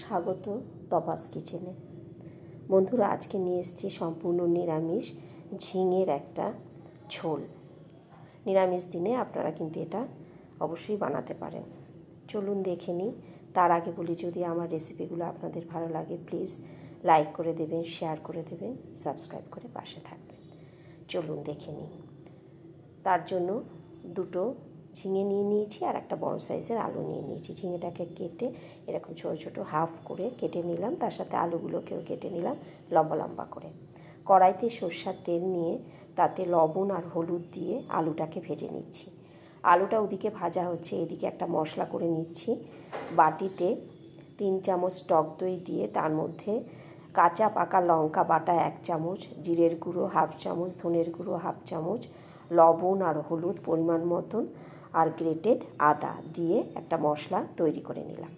স্বাগত তপাস কিচেনে। বন্ধুরা, আজকে নিয়ে এসেছি সম্পূর্ণ নিরামিষ ঝিঙের একটা ঝোল। নিরামিষ দিনে আপনারা কিন্তু এটা অবশ্যই বানাতে পারেন। চলুন দেখে নিই। তার আগে বলি, যদি আমার রেসিপিগুলো আপনাদের ভালো লাগে প্লিজ লাইক করে দেবেন, শেয়ার করে দেবেন, সাবস্ক্রাইব করে পাশে থাকবেন। চলুন দেখে নিই। তার জন্য দুটো ঝিঙে নিয়ে নিয়েছি আর একটা বড় সাইজের আলু নিয়ে নিয়েছি। ঝিঙেটাকে কেটে এরকম ছোটো ছোটো হাফ করে কেটে নিলাম, তার সাথে আলুগুলোকেও কেটে নিলাম লম্বা লম্বা করে। কড়াইতে সরষের তেল নিয়ে তাতে লবণ আর হলুদ দিয়ে আলুটাকে ভেজে নিচ্ছি। আলুটা ওদিকে ভাজা হচ্ছে, এদিকে একটা মশলা করে নিচ্ছি। বাটিতে 3 চামচ টক দই দিয়ে তার মধ্যে কাঁচা পাকা লঙ্কা বাটা 1 চামচ, জিরের গুঁড়ো হাফ চামচ, ধনের গুঁড়ো হাফ চামচ, লবণ আর হলুদ পরিমাণ মতন আর গ্রেটেড আদা দিয়ে একটা মশলা তৈরি করে নিলাম।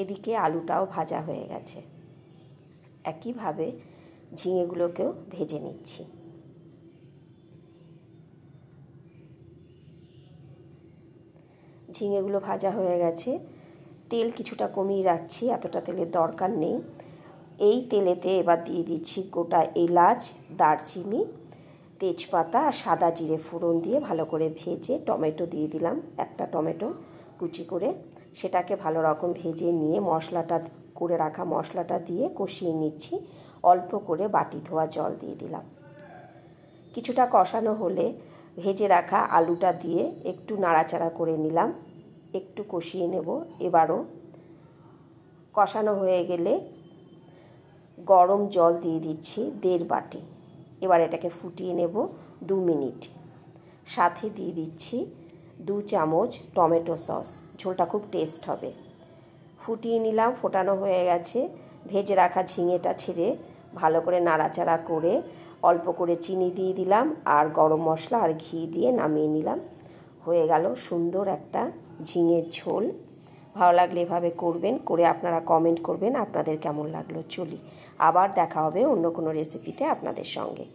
এদিকে আলুটাও ভাজা হয়ে গেছে। একইভাবে ঝিঙেগুলোকেও ভেজে নিচ্ছি। ঝিঙেগুলো ভাজা হয়ে গেছে। তেল কিছুটা কমিয়ে রাখছি, এতটা তেলের দরকার নেই। এই তেলেতে এবার দিয়ে দিচ্ছি গোটা এলাচ, দারচিনি, তেজপাতা আর সাদা জিরে ফোড়ন দিয়ে ভালো করে ভেজে টমেটো দিয়ে দিলাম, একটা টমেটো কুচি করে। সেটাকে ভালো রকম ভেজে নিয়ে মশলাটা করে রাখা মশলাটা দিয়ে কষিয়ে নিচ্ছি। অল্প করে বাটি ধোয়া জল দিয়ে দিলাম। কিছুটা কষানো হলে ভেজে রাখা আলুটা দিয়ে একটু নাড়াচাড়া করে নিলাম, একটু কষিয়ে নেব। এবারও কষানো হয়ে গেলে গরম জল দিয়ে দিচ্ছি 1.5 বাটি। এবার এটাকে ফুটিয়ে নেব 2 মিনিট। সাথে দিয়ে দিচ্ছি 2 চামচ টমেটো সস, ঝোলটা খুব টেস্ট হবে। ফুটিয়ে নিলাম, ফোটানো হয়ে গেছে। ভেজে রাখা ঝিঙেটা ছেড়ে ভালো করে নাড়াচাড়া করে অল্প করে চিনি দিয়ে দিলাম আর গরম মশলা আর ঘি দিয়ে নামিয়ে নিলাম। হয়ে গেল সুন্দর একটা ঝিঙের ঝোল। ভালো লাগলে এভাবে করবেন, করে আপনারা কমেন্ট করবেন আপনাদের কেমন লাগলো। চলি, আবার দেখা হবে অন্য কোনো রেসিপিতে আপনাদের সঙ্গে।